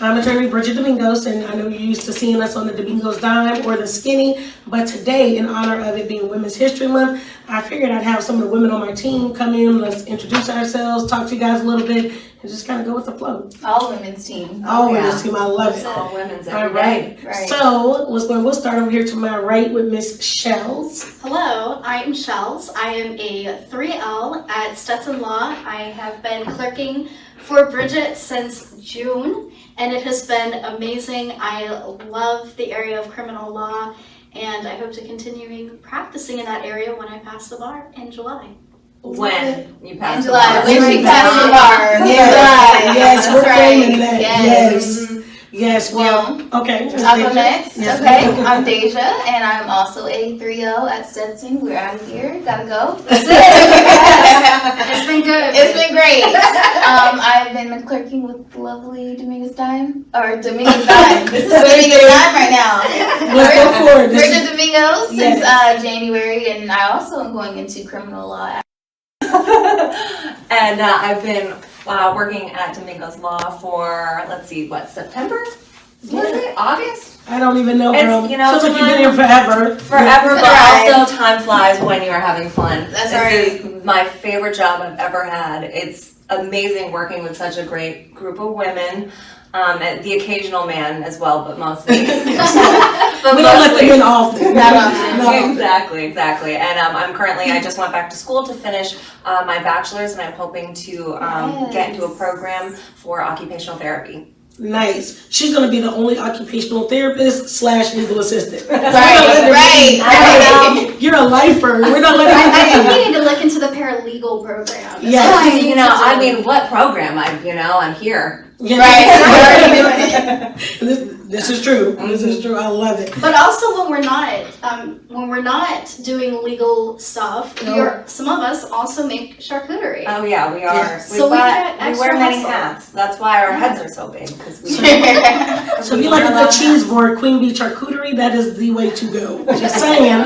I'm attorney Bridget Domingos, and I know you're used to seeing us on the Domingos Dime or the Skinny, but today, in honor of it being Women's History Month, I figured I'd have some of the women on my team come in, let's introduce ourselves, talk to you guys a little bit, and just kind of go with the flow. All women's team. All women's team, I love it. All women's All every right. day. Right. So, we'll start over here to my right with Miss Shells. Hello, I am Shells. I am a 3L at Stetson Law. I have been clerking for Bridget since June, and it has been amazing. I love the area of criminal law, and I hope to continue practicing in that area when I pass the bar in July. When you pass In the July, bar. when she passed the bar. Yes, we're That's claiming right. that. Yes. Yes, well, okay. I'll go next. Yes, Okay, ma'am. I'm Deja, and I'm also a 3L at Stetson. We're out of here. Gotta go. It's been good. It's been great. I've been clerking with the lovely Domingos Dime. Or Domingos Dime. This is Domingos Dime right now. Let's go forward. This Bridget Domingos since Yes. January, and I also am going into criminal law. And I've been working at Domingos Law for, let's see, September? Was it? August? I don't even know, girl. It's, you know, feels like you've been here forever. Forever, but Right. also time flies when you are having fun. That's This is my favorite job I've ever had. It's amazing working with such a great group of women. And the occasional man as well, but mostly. We don't let them in often. Not often. No. Exactly. And I just went back to school to finish my bachelor's, and I'm hoping to get into a program for occupational therapy. Nice. She's going to be the only occupational therapist / legal assistant. Right. You're a lifer. We're not letting I you think we need to look into the paralegal program. Yes. What program? I'm here. Yeah. Right. We're already doing it. This is true. This is true. I love it. But also when we're not doing legal stuff, some of us also make charcuterie. Oh yeah, we are. Yeah. So we get we extra wear many muscle. hats. That's why our heads are so big. Because we. So if you like a good cheese board, Queen Bee charcuterie, that is the way to go. Just saying.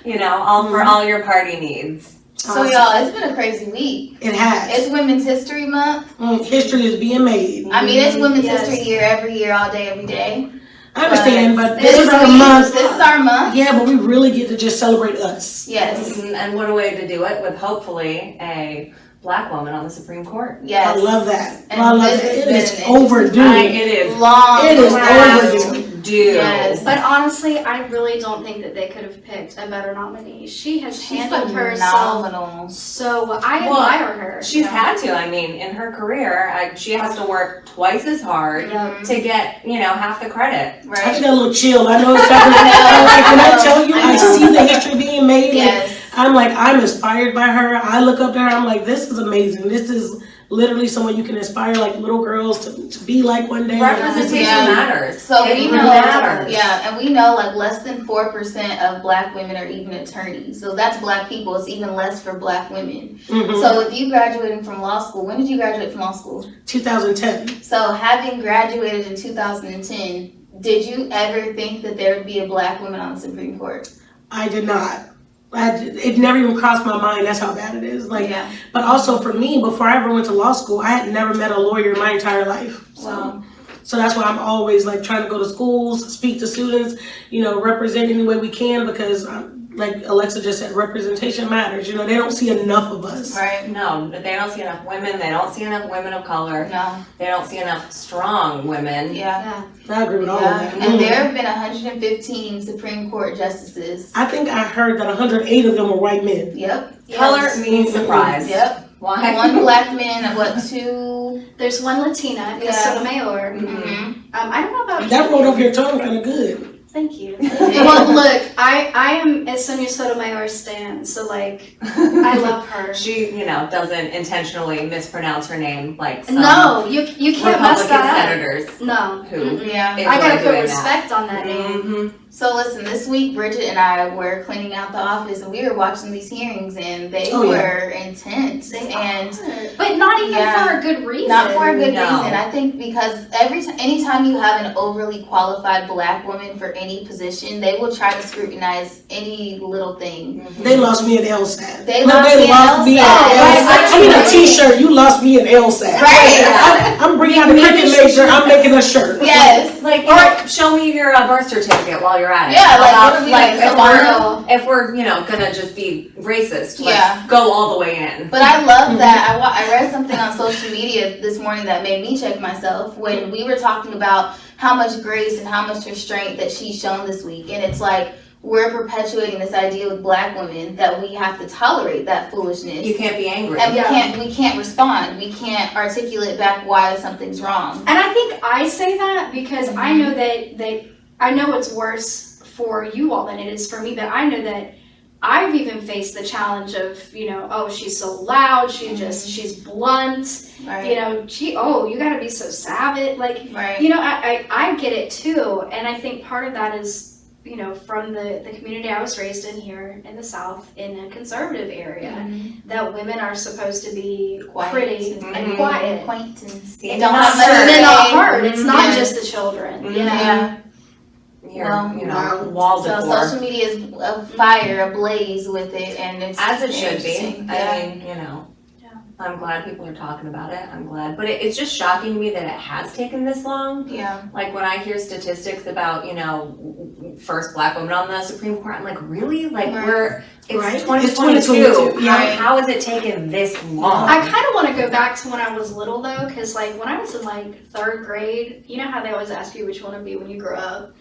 For all your party needs. So y'all, it's been a crazy week. It has. It's Women's History Month. History is being made. I mean, it's Women's Yes. History Year every year, all day, every day. I understand, but This this is our month. This is our month. Yeah, but we really get to just celebrate us. Yes. And what a way to do it with hopefully a Black woman on the Supreme Court. Yes. I love that. And I love this that. has It is been an overdue. It is Long. It is past. overdue. Yes. But honestly, I really don't think that they could have picked a better nominee. She has She's handled herself phenomenal. so well. I admire her. She's had to. I mean, in her career, she has to work twice as hard to get, half the credit. I Right. just got a little chill. I know it's like when I tell you, I see the history being made. Yes. I'm inspired by her. I look up to her. I'm like, this is amazing. This is literally someone you can inspire, like little girls to be like one day. Representation Yeah. matters. So it we really know, matters. and we know like less than 4% of Black women are even attorneys. So that's Black people. It's even less for Black women. Mhm. So if you graduating from law school, when did you graduate from law school? 2010. So having graduated in 2010, did you ever think that there would be a Black woman on the Supreme Court? I did not. It never even crossed my mind. That's how bad it is. Yeah. But also for me, before I ever went to law school, I had never met a lawyer in my entire life. Wow. So that's why I'm always trying to go to schools, speak to students, represent any way we can, because like Alexa just said, representation matters. They don't see enough of us. Right. No, they don't see enough women. They don't see enough women of color. No. They don't see enough strong women. Yeah. I agree with all of that. And there have been 115 Supreme Court justices. I think I heard that 108 of them were white men. Yep. Color means surprise. Yep. Why? One Black man, two? There's one Latina, Sotomayor. Mm-hmm. I don't know about That rolled off your tongue kind of good. Thank you. Well, look, I am a Sonia Sotomayor stan, so I love her. She, doesn't intentionally mispronounce her name like some No, you can't mess Republican that senators up. No. who Yeah. I gotta enjoy put doing respect on that name. Mhm. So listen, this week Bridget and I were cleaning out the office and we were watching these hearings and they were intense. But not even Yeah. for a good reason. Not for a good No. reason. I think because anytime you have an overly qualified black woman for any position, they will try to scrutinize any little thing. They lost me at LSAT. They lost me at I mean a t-shirt, you lost me at LSAT. Right. I'm bringing out a cricket major, I'm making a shirt. Yes. Like, or show me your birth certificate while you're at it. Yeah, like, How what about, are we like like, if we're gonna just be racist, let's Yeah. go all the way in. But I love that. I read something on social media this morning that made me check myself when we were talking about how much grace and how much restraint that she's shown this week. And it's like, we're perpetuating this idea with black women that we have to tolerate that foolishness. You can't be angry. And we can't respond. We can't articulate back why something's wrong. And I think I say that because I know that I know it's worse for you all than it is for me, but I know that I've even faced the challenge of, oh, she's so loud, she's blunt, Right. you gotta be so savage. Like, Right. I get it too. And I think part of that is, from the community I was raised in here in the South, in a conservative area, that women are supposed to be pretty and quiet. Quaint and And don't not have much to And then not say. hard. It's not Yeah. just the children. Yeah. You're wall So decor. social media is a fire, ablaze with it, and it's As it should be. interesting. I mean, I'm glad people are talking about it. I'm glad. But it's just shocking to me that it has taken this long. Yeah. Like when I hear statistics about, first black woman on the Supreme Court, I'm like, really? Like it's Right. 2022. It's 2022. Yeah. How has it taken this long? I kind of want to go back to when I was little though, because like when I was in like 3rd grade, you know how they always ask you what you want to be when you grow up?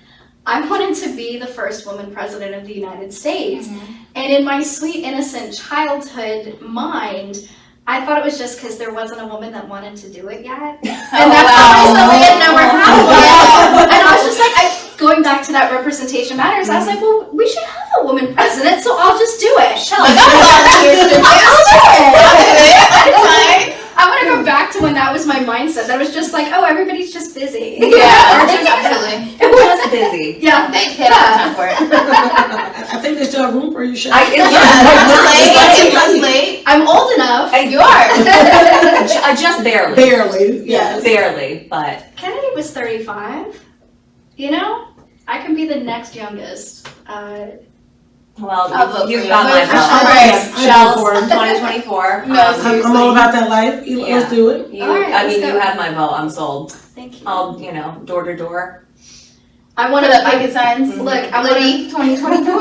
I wanted to be the first woman president of the United States. And in my sweet, innocent childhood mind, I thought it was just because there wasn't a woman that wanted to do it yet. And that's how I said we had never had one. And I was just like, going back to that representation matters, I was like, well, we should have a woman president, so I'll just do it. I want to go back to when that was my mindset. That was just like, oh, everybody's just busy. Yeah, absolutely. It was busy. Yeah. They had time for it. I think there's still room for you, Shay. It's late. I'm old enough. You are. Just barely. Barely, yeah. Barely, but. Kennedy was 35. I can be the next youngest. Well, I'll vote you've for got you. my For vote. sure. I'll vote for him. 2024. No, I'm all about that life. Let's do it. You, All right, I mean, let's you go. have my vote. I'm sold. Thank you. I'll, door to door. I want to put up picket signs. Look, I want Libby, 2024.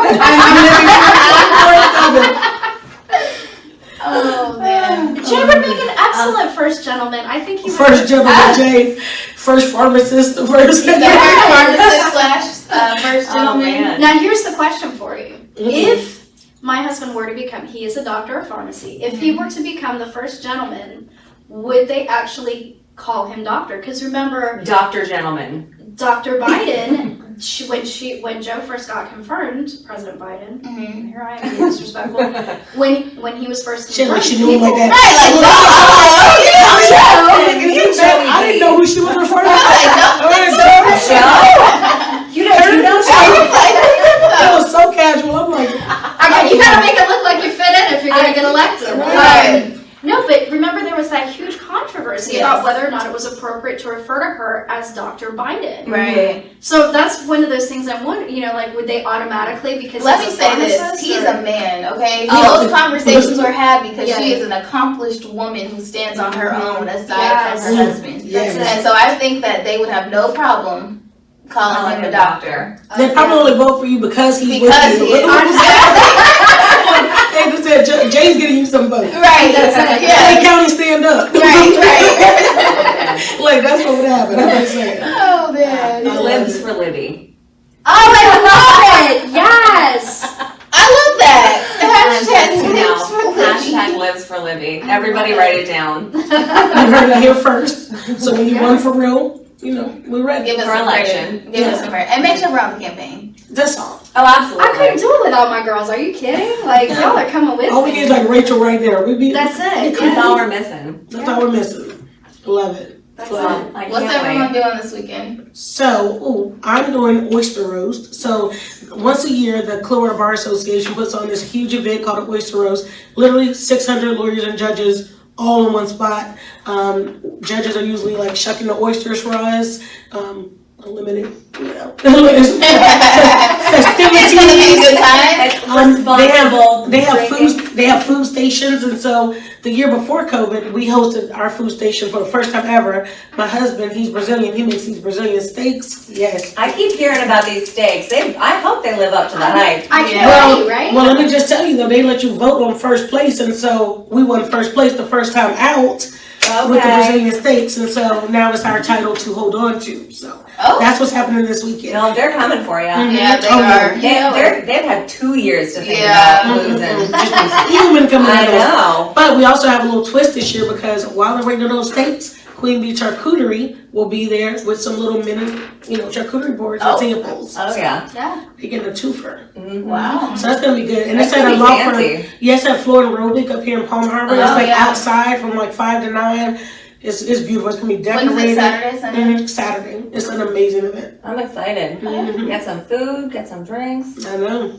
Oh man. Jay would make an excellent first gentleman. I think he would. First gentleman, Jay. First pharmacist, the first. The first pharmacist / first Oh, gentleman. man. Now here's the question for you. If my husband were to become, he is a doctor of pharmacy, if he were to become the first gentleman, would they actually call him doctor? Because remember, Dr. Gentleman. Dr. Biden, when Joe first got confirmed, President Biden, here I am being disrespectful, when he was first Shit, confirmed, like she knew him like that. I didn't know who she was referring to. You know That was so casual. I'm like, you gotta make it look like you fit in if you're gonna get elected. Right. No, but remember there was that huge controversy Yes. about whether or not it was appropriate to refer to her as Dr. Biden. Right. So that's one of those things I'm wondering, would they automatically, because Let me he's a say this. pharmacist, He's or- a man, okay? Oh. Those conversations were had because Yeah. she is an accomplished woman who stands on her own aside Yes. from her husband. Yes. And so I think that they would have no problem calling him a doctor. they probably only vote for you because he's Because with he you. They just said, Jay's getting you some votes. Right. Clay County, stand up. Right. Like, that's what would happen. I'm just saying. Oh man. I love Lives it. for Libby. Oh, I love it! Yes! I love that. Hashtag lives for Libby. Everybody write it down. You heard it here first. So when you run for real, we're ready. Give us For some election. credit. Give us some credit. And make sure we're on the campaign. That's all. Oh, absolutely. I couldn't do it without my girls. Are you kidding? Like, y'all are coming with All we me. need is like Rachel right there. That's it. That's all we're missing. That's all we're missing. Love it. That's Wow. fun. I What's can't everyone wait. doing this weekend? So, I'm doing oyster roast. So, once a year, the Clearwater Bar Association puts on this huge event called oyster roast. Literally 600 lawyers and judges all in one spot. Judges are usually like shucking the oysters for us. Unlimited, festivities. It's gonna be a good time. Responsible They have drinking. they have food stations, and so the year before COVID, we hosted our food station for the first time ever. My husband, he's Brazilian, he makes these Brazilian steaks. Yes. I keep hearing about these steaks. I hope they live up to the hype. I can't Yeah. wait, right? Well, let me just tell you though, they let you vote on first place, and so we won first place the first time out with the Okay. Brazilian steaks, and so now it's our title to hold on to. So Oh, that's what's happening this weekend. No, they're coming for you. yeah, they Oh, yeah. are. They've had 2 years to think Yeah. about losing. Even coming I out of those. know. But we also have a little twist this year because while they're waiting on those steaks, Queen Bee Charcuterie will be there with some little mini, charcuterie boards Oh. and tables. Oh yeah. Yeah. They get a twofer. Mhm. Wow. So that's gonna be good. And That it's could at a be law firm. fancy. Yes, at Florida Aerobic up here in Palm Harbor. It's Oh, like yeah. outside from like 5 to 9. It's beautiful. It's gonna be When is decorated. it? Saturday, Sunday? Saturday. It's an amazing event. I'm excited. Mhm. Get some food, get some drinks, I know.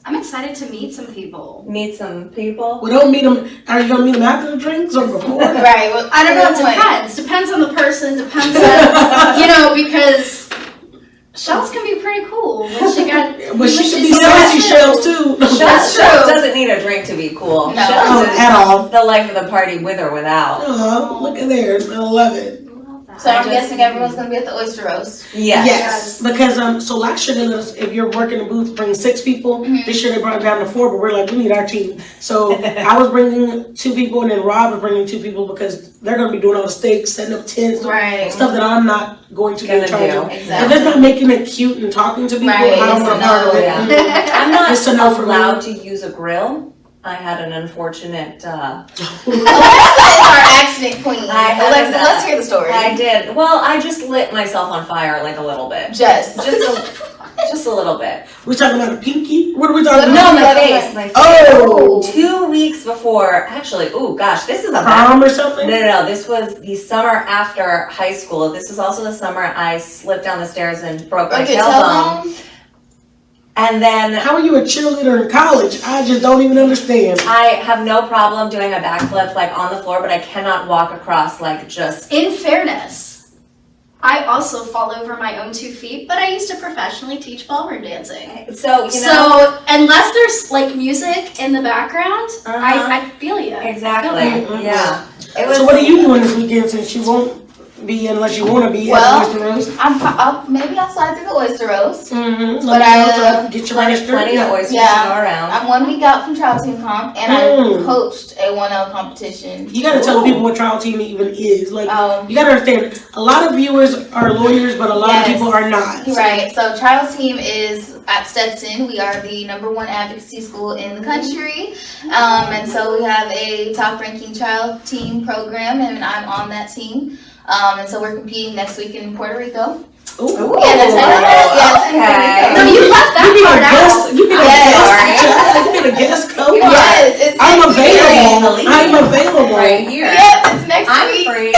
I'm excited to meet some people. meet some people. We don't meet them. Are you gonna meet them after the drinks or before? Right. Well, I don't know, it good point. depends on the person, depends on, because Shells can be pretty cool when she got. But she should be she's sassy so- shells too. That's Shells true. doesn't need a drink to be cool. No. Shells Oh, is at all. the life of the party with or without. Look at there. I love it. So I'm I guessing everyone's gonna be at the oyster roast. Yes. Yes, because so last year they let us, if you're working the booth, bring 6 people. Mhm. This year they brought it down to 4, but we're like, we need our team. So I was bringing 2 people, and then Rob was bringing 2 people because they're gonna be doing all the steaks, setting up tents, Right. stuff that I'm not going to be in Gonna charge do. of. If Exactly. it's not making it cute and talking to people, Right, I don't it's want a a part of no, it. yeah. Mhm. I'm not It's a no for me. allowed to use a grill. I had an unfortunate. Alexa is our accident queen. I had Alexa, that. let's hear the story. I did. Well, I just lit myself on fire like a little bit. Just. Just a little bit. We talking about a pinky? What are we talking No, about? my face. My face. Oh, 2 weeks before, actually, oh gosh, this is a bad. prom or something? No, this was the summer after high school. This was also the summer I slipped down the stairs and broke my Like your tailbone. tailbone? And then How are you a cheerleader in college? I just don't even understand. I have no problem doing a backflip like on the floor, but I cannot walk across like just. In fairness, I also fall over my own 2 feet, but I used to professionally teach ballroom dancing. So, So unless there's like music in the background, Uh-huh. I feel you. Exactly. Mhm. Yeah. It was. So what are you doing this weekend since you won't be unless you want to be Well, at the oyster roast? Maybe I'll slide through the oyster roast. Mm-hmm. But Get your Plenty register. of oysters Yeah. to go around. I'm 1 week out from trial team comp, and Mm. I coached a 1L competition. You gotta tell Ooh. people what trial team even is. Like, Um, you gotta understand, a lot of viewers are lawyers, but a lot Yes. of people are not. Right. So trial team is at Stetson. We are the #1 advocacy school in the country. And so we have a top ranking trial team program, and I'm on that team. And so we're competing next week in Puerto Rico. Ooh. Yeah, that's right. Yeah, Okay. No, you left You be a that part out. guest. You be a Yes. guest. You be a guest coach. Yes, it's I'm next week. available. I'm available. Right here. Yep, it's next I'm week. free.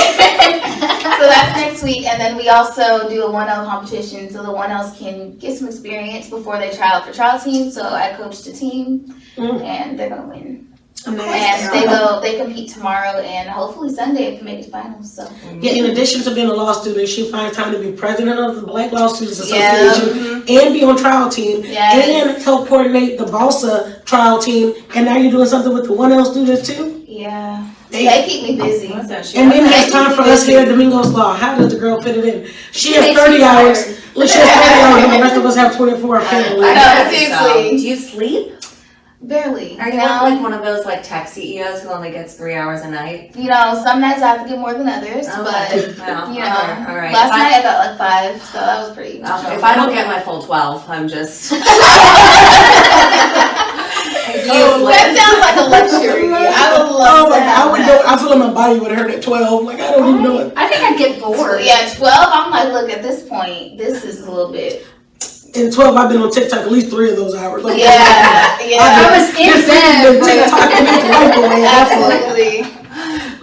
So that's next week, and then we also do a 1L competition, so the 1Ls can get some experience before they try out for trial team. So I coached a team, Mm. and they're gonna win. Nice. And they compete tomorrow, and hopefully Sunday they can make it to finals. So Yeah, in addition to being a law student, she finds time to be president of the Black Law Students Yeah. Association and be on trial team Yes. and help coordinate the BALSA trial team. And now you're doing something with the 1L students too? yeah, They- they keep me busy. And then there's time for us here at Domingos Law. How does the girl fit it in? She has Makes 30 me hours. tired. Look, she has 30 hours and the rest of us have 24 apparently. I know. So, seriously. do you sleep? Barely. Are you like one of those like tech CEOs who only gets 3 hours a night? You know, some nights I have to get more than others, Well, but you know, all right. last If I- night I got like 5, so that was pretty. If I don't get my full 12, I'm just. That sounds like a luxury. I would love Oh to my God, have I would that. know. I feel like my body would hurt at 12. Like, I don't even know it. I think I'd get bored. Yeah, 12. I'm like, look, at this point, this is a little bit. In 12, I've been on TikTok at least 3 of those hours. Like, Yeah, I yeah, was in Just bed. TikTok and make the life away. That's what- absolutely.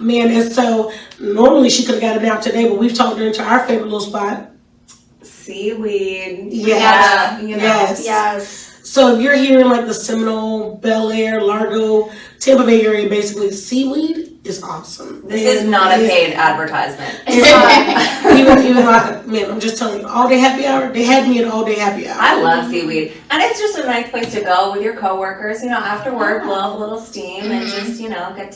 Man, and so normally she could have got a nap today, but we've talked her into our favorite little spot. Seaweed. Yeah. You know. Yes. So if you're here in like the Seminole, Bel Air, Largo, Tampa Bay area, basically seaweed is awesome. This is not a paid advertisement. even like, man, I'm just telling you, all day happy hour, they had me at all day happy hour. I love seaweed. And it's just a nice place to go with your coworkers, after work, blow up a little steam and just, get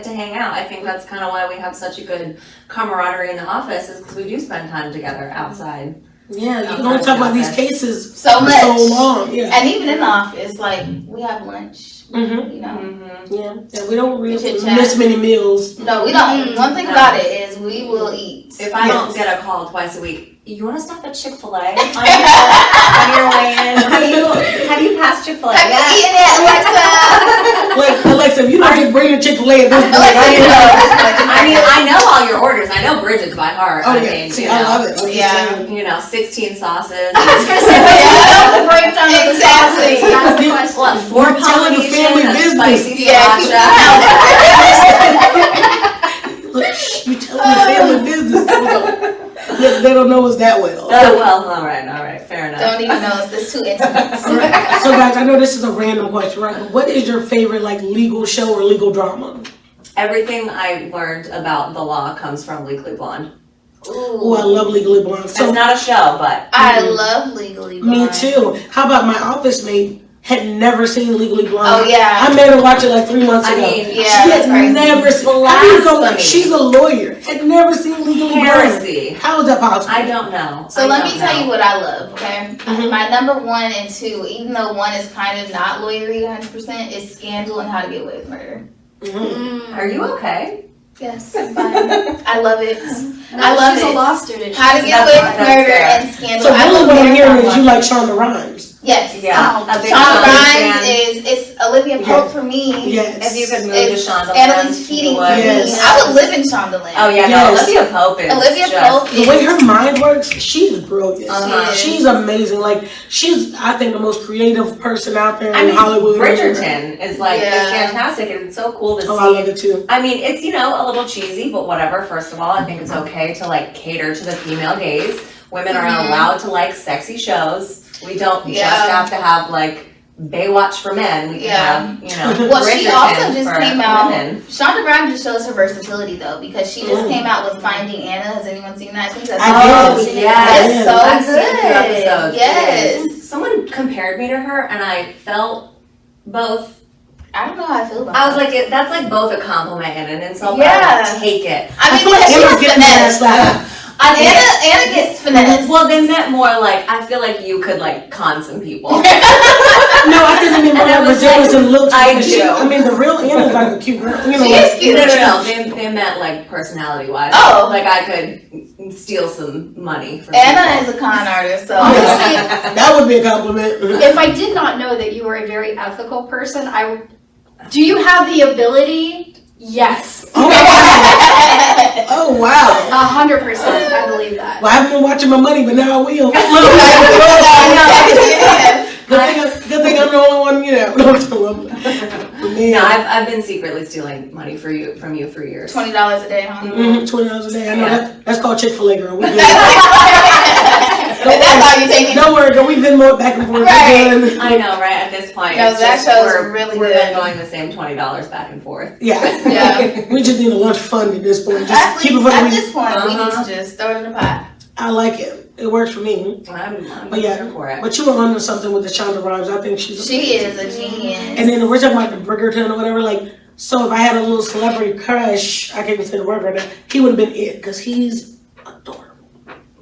to hang out. I think that's kind of why we have such a good camaraderie in the office, is because we do spend time together outside. Yeah, you can only talk about these cases so for much. so long. Yeah. And even in the office, like, we have lunch. Yeah, we don't really chit-chat. miss many meals. No, we don't. One thing about it is we will eat. If I don't get a call twice a week, you want to stop at Chick-fil-A on your way in? Have you passed Chick-fil-A Have yet? you eaten it, Alexa? Like, Alexa, if you don't just bring the Chick-fil-A at this point, I know all your orders. I know Bridget's by heart. Oh, yeah. See, I love it. Yeah. 16 sauces. I was gonna say, the breakdown of the Exactly. sauces. That's the question. What, 4 You're telling the family Polynesian, a business. spicy Yeah, sriracha. Look, shh, you telling the family business. They don't know us that well. Oh, well, all right, fair enough. Don't even know it's this too intimate. So guys, I know this is a random question, right? But what is your favorite legal show or legal drama? Everything I learned about the law comes from Legally Blonde. Oh, I love Legally Blonde. It's not a show, but I love Legally Blonde. Me too. How about my office mate had never seen Legally Blonde? Oh, yeah. I made her watch it like 3 months ago. yeah, she that's had crazy. never seen. Blasphemy. She's a lawyer. Had never seen Legally Heresy. Blonde. How is that possible? I don't know. So let me tell you what I love, okay? Mhm. My number 1 and 2, even though 1 is kind of not lawyery 100%, is Scandal and How to Get Away with Murder. Are you okay? Yes, I'm fine. I love it. No, I love she's it. a law student. How to Get Away with That's Murder fair. and Scandal. So I really love what I'm both hearing of is them. you like Shonda Rhimes. Yes. Yeah. A big Shonda Shonda Rhimes fan. it's Olivia Pope for me. Yes. If you could move It's to Shonda Annalise Keating for me. Yes. I would live in Shondaland. Oh yeah, Yes. no, Olivia Pope is Olivia just, Pope The way her mind works, she's brilliant. Uh-huh. She's amazing. Like, she's, I think, the most creative person out there I in mean, Hollywood. Bridgerton is like Yeah. is fantastic, and it's so cool to Oh, see. I love it too. I mean, it's a little cheesy, but whatever. First of all, I think it's okay to cater to the female gaze. Women are allowed to like sexy shows. We don't just have to have Baywatch for men. We can have Well, she Bridgerton also just for came out. women. Shonda Rhimes just shows her versatility though, because she just came out with Finding Anna. Has anyone seen that? I think that's I Oh did. yes, It's so I've seen a few good. episodes. Yes. Someone compared me to her, and I felt both. I don't know how I feel about I was that. like, that's both a compliment and an insult. Yeah. But I would take it. I mean, feel like because she Anna's was getting finesse. that. Anna gets finesse. Well, they meant more I feel like you could con some people. No, I think they mean more I was resemblance in looks. I because do. I mean, the real Anna's like a cute girl. You know, She is cute. No. They meant personality wise. Oh. I could steal some money from Anna people. is a con artist, so That would be a compliment. If I did not know that you were a very ethical person, do you have the ability? Yes. Oh wow! Oh wow! 100%. I believe that. Well, I haven't been watching my money, but now I will. Good thing I'm the only one. No, I've been secretly stealing money from you for years. $20 a day, huh? $20 a day. I know that's called Chick-fil-A, girl. We good. That's how you take it. Don't worry, girl. We've been more back and forth. Right. We're good. I know, right? At this point, No, it's that just, show's we're really we're good. been going the same $20 back and forth. Yeah. Yeah. We just need a lunch fund at this point. Just At keep it least for the at week. this point, we need Uh-huh. to just throw it in the pot. I like it. It works for me. I'm But yeah, here for it. but you were onto something with the Shonda Rhimes. I think she's She is a genius. And then we're talking about the Bridgerton or whatever. So if I had a little celebrity crush, I can't even say the word right now, he would have been it because he's adorable.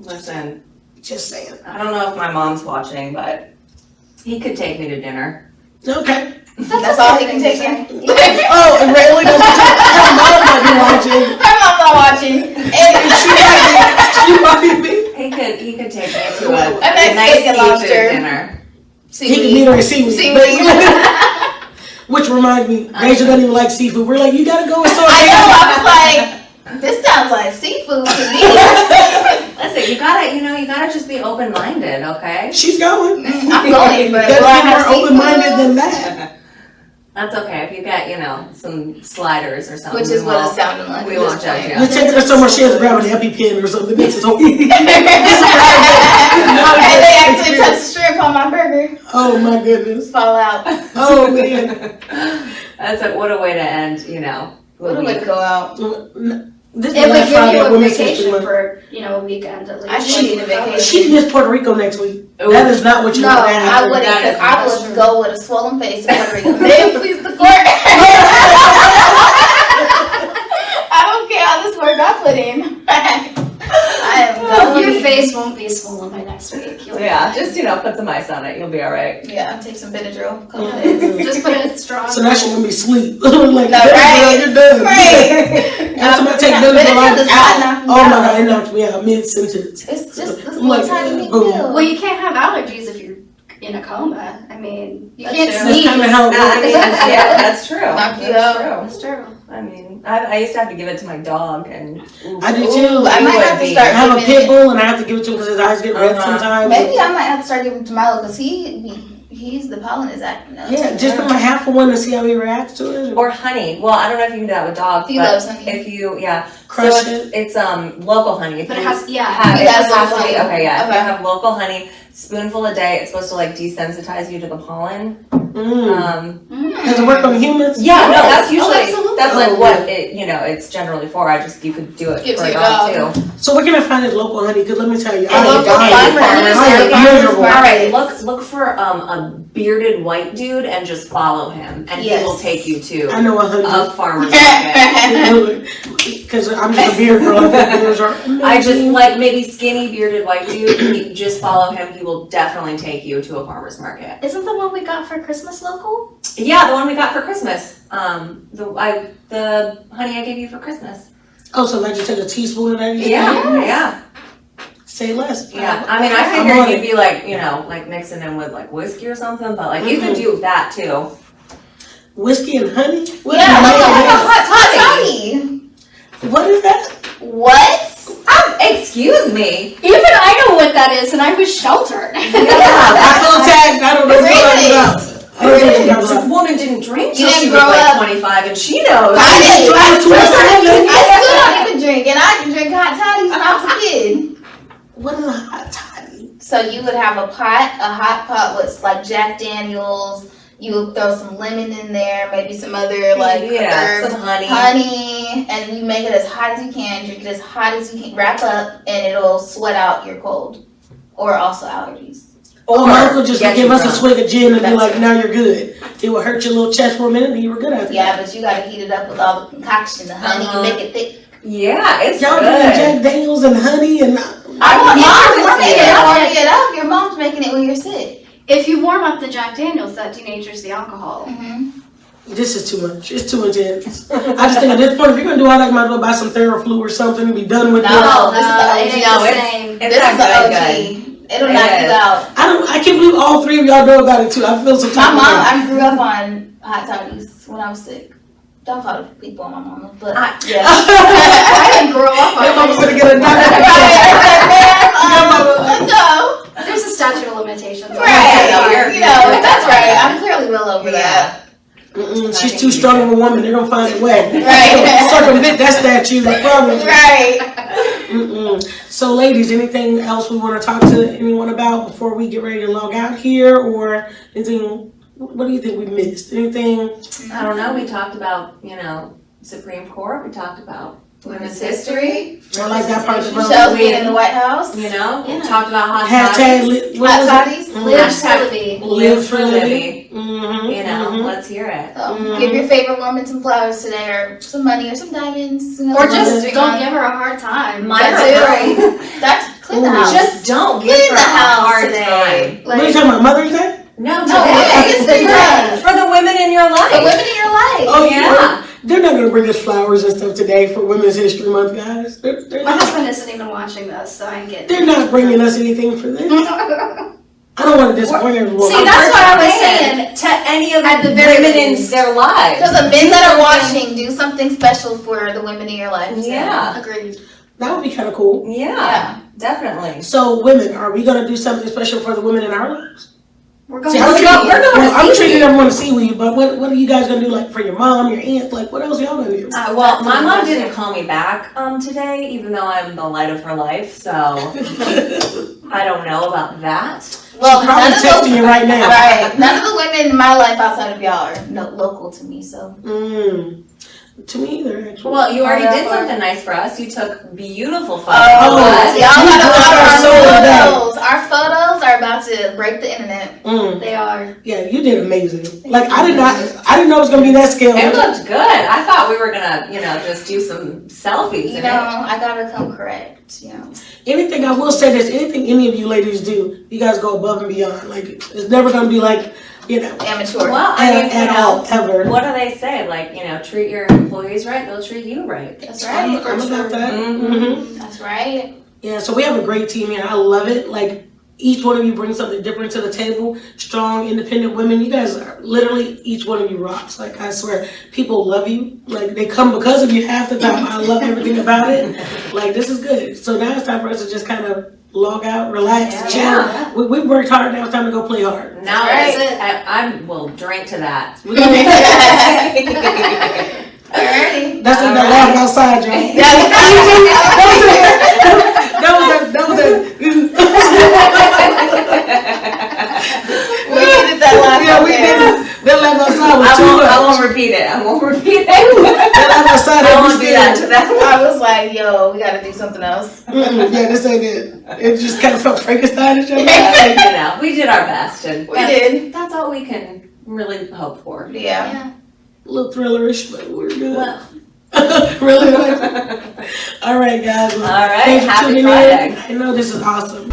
Listen, Just saying. I don't know if my mom's watching, but he could take me to dinner. Okay. That's all he can take in. Oh, and really? Her mom might be watching. Her mom's not watching. And She might be. He could take me to a nice nice steak and seafood lobster. dinner. He can meet her at seaweed. Seaweed. Which reminds me, Deja doesn't even like seafood. We're like, you gotta go with soy. I know, I was like, this sounds like seafood to me. Listen, you gotta just be open-minded, okay? She's going. I'm going, but Gotta will I be have more open-minded seafood? than that. That's okay. If you get, some sliders or something. Which is what it sounded like. We at this won't judge point. you. You take her somewhere she has to grab an EpiPen or something. This is okay. And they actually touched the strip on my burger. Oh my goodness. Fall out. Oh man. What a way to end, What a way to go out. This is It the would last give Friday you of a Women's History vacation Month. for, a weekend at least. I should need a vacation. She missed Puerto Rico next week. Ooh. That is not what you No, want to I happen. wouldn't, That is because I not would go with a swollen face to Puerto Rico. May it please the court. I don't care how this work I put in. I am going. Your face won't be swollen by next week. You'll be Yeah, fine. just, put some ice on it. You'll be all right. Yeah, take some Benadryl. Couple days. Just put it strong. So now she's gonna be asleep. Like, No, right? you're done. Right. Every time I take Benadryl Benadryl, does I'm not out. knock me Oh my out. god, it knocked me out mid-sentence. It's just this I'm like, little tiny boom. pill. Well, you can't have allergies if you're in a coma. I mean, you That's can't true. That's sneeze. kind of how it works. Yeah, that's true. Knock you That's out. true. That's true. I mean, I used to have to give it to my dog, and I do Ooh, too. I might have to I start have a giving pit it. bull and I have to give it to him because his eyes get red sometimes. Maybe I might have to start giving it to Milo because he's the pollen is acting up. Yeah, just put my half for one and see how he reacts to it. or honey. Well, I don't know if you can do that with dogs. He but loves honey. If you, Crush so it. it's local honey. If But you it has, yeah. have, He it has has to local be honey. okay. Yeah, if Okay. you have local honey, spoonful a day. It's supposed to desensitize you to the pollen. Does it work on humans? Yeah, no, Yes. that's usually absolutely. that's Oh, like what it's generally for. You could do it Give for to a your dog dog. too. So where can I find it local honey? Because let me tell you, A I am local dying. farmer. I am Farmers miserable. market. All right, look for a bearded white dude and just follow him, and Yes. he will take you to I know 100. a farmer's market. Because I'm just a beard girl. I think beards are I just amazing. like maybe skinny bearded white dude. You just follow him. He will definitely take you to a farmer's market. Isn't the one we got for Christmas local? Yeah, the one we got for Christmas. The honey I gave you for Christmas. Oh, so I just take a teaspoon of that? Yeah. Say less. Yeah, I mean, I I'm figured on you'd it. be like mixing in with whiskey or something, but you could do that too. Whiskey and honey? What Yeah, is like a that? hot toddy. What is that? What? Excuse me. Even I know what that is, and I was sheltered. I feel attacked. I don't know what you're talking about. I don't know what you're talking This about. woman didn't drink till You she didn't was grow like up. 25, and she knows. I didn't. I still don't even drink, and I can drink hot toddies when I was a kid. What is a hot toddy? So you would have a hot pot with like Jack Daniels. You would throw some lemon in there, maybe some other herbs, some honey. and you make it as hot as you can. Drink it as hot as you can. Wrap up, and it'll sweat out your cold, or also allergies. Oh, my uncle just would get give you us a drunk. swig of gin and be That's like, it. now you're good. It would hurt your little chest for a minute and you were good after Yeah, that. but you gotta heat it up with all the concoction, the honey, Uh-huh. make it thick. Yeah, it's Y'all good. doing Jack Daniels and honey and... Mom's Mom's making it. making it. Warming it up. Your mom's making it when you're sick. If you warm up the Jack Daniels, that denatures the alcohol. This is too much. It's too intense. I just think at this point, if you're going to do all that, might as well buy some Theraflu or something and be done with it. No, this is the it OG. ain't No, the it's- same. It's This not is the good, OG. It'll It knock is. you out. I can't believe all three of y'all know about it too. I feel some My type of mom, way. I grew up on hot toddies when I was sick. Don't call the people on my mama, but yeah. I didn't grow up on Your mama's it. gonna get a doctor. No. There's a statute of limitations. Right. You know, that's right. I'm clearly well over that. She's too strong of a woman. They're gonna find a way. Right. Circumvent that statute. I promise. Right. So, ladies, anything else we want to talk to anyone about before we get ready to log out here, or anything? What do you think we missed? Anything? I don't know. We talked about, Supreme Court. We talked about women's history. I like that part Michelle's about being in the White House. We Yeah. talked about hot hashtag. toddies. What Hot was it? toddies. Live Hashtag Slowly. Live for Libby. Mhm. Let's hear it. So, give your favorite woman some flowers today, or some money, or some diamonds. Or just Something don't on- give her a hard time. Mine That's are it. great. That's clean the Ooh. house. Just don't give Clean her the a house hard today. time. What are you talking about? Mother's Day? No, No, today. it's the day. For the women in your life. The women in your life. Oh yeah. They're not gonna bring us flowers and stuff today for Women's History Month, guys. They're My not. husband isn't even watching this, so I get They're not bringing us anything for this. I don't want to disappoint everyone. See, that's what I was saying. To any of At the the very women in least. their lives. So the men that are watching, do something special for the women in your life. today. Yeah. Agreed. That would be kind of cool. Yeah. Definitely. So, women, are we gonna do something special for the women in our lives? We're See, going we're to going- We're going to Well, I'm treating everyone to seaweed, but what are you guys gonna do, like, for your mom, your aunt? Like, what else y'all gonna do? Well, my mom didn't call me back today, even though I'm the light of her life, so I don't know about that. Well, Probably texting you right now. Right. None of the women in my life outside of y'all are local to me, so. To me either, actually. Well, you already Oh, did yeah. something nice for us. You took beautiful photos. Oh, of us. y'all gotta love are so our photos. Our photos are about to break the internet. They are. Yeah, you did amazing. Like, I didn't know it was gonna be that scale. It looked good. I thought we were gonna, just do some selfies. You in know, it. I gotta come correct, you know. Anything, I will say this, anything any of you ladies do, you guys go above and beyond. Like, it's never gonna be like, Amateur. Well, I mean, at all, ever. what do they say? Like, treat your employees right, they'll treat you right. That's I'm right. about that. Mm-hmm. That's right. Yeah, so we have a great team here. I love it. Like, each one of you brings something different to the table. Strong, independent women. You guys are literally, each one of you rocks. Like, I swear, people love you. Like, they come because of you half the time. I love everything about it. Like, this is good. So now it's time for us to just kind of log out, relax, chill. Yeah. We worked hard. Now it's time to go play hard. Now Right. that's it. I will drink to that. Alrighty. That's what All that right. laugh outside, y'all. That was it. We needed that laugh. Yeah, we did it. That laugh outside was too much. I won't repeat it. That laugh outside, I every won't do that to skill. them. I was like, yo, we gotta do something else. Yeah, this ain't it. It just kind of felt Frankenstein-ish. We did our best, and We did. That's all we can really hope for. Yeah. A little thrillerish, but we're good. Well, Really? All right, guys. Well, all right. thanks for Happy tuning Friday. in. I know this is awesome.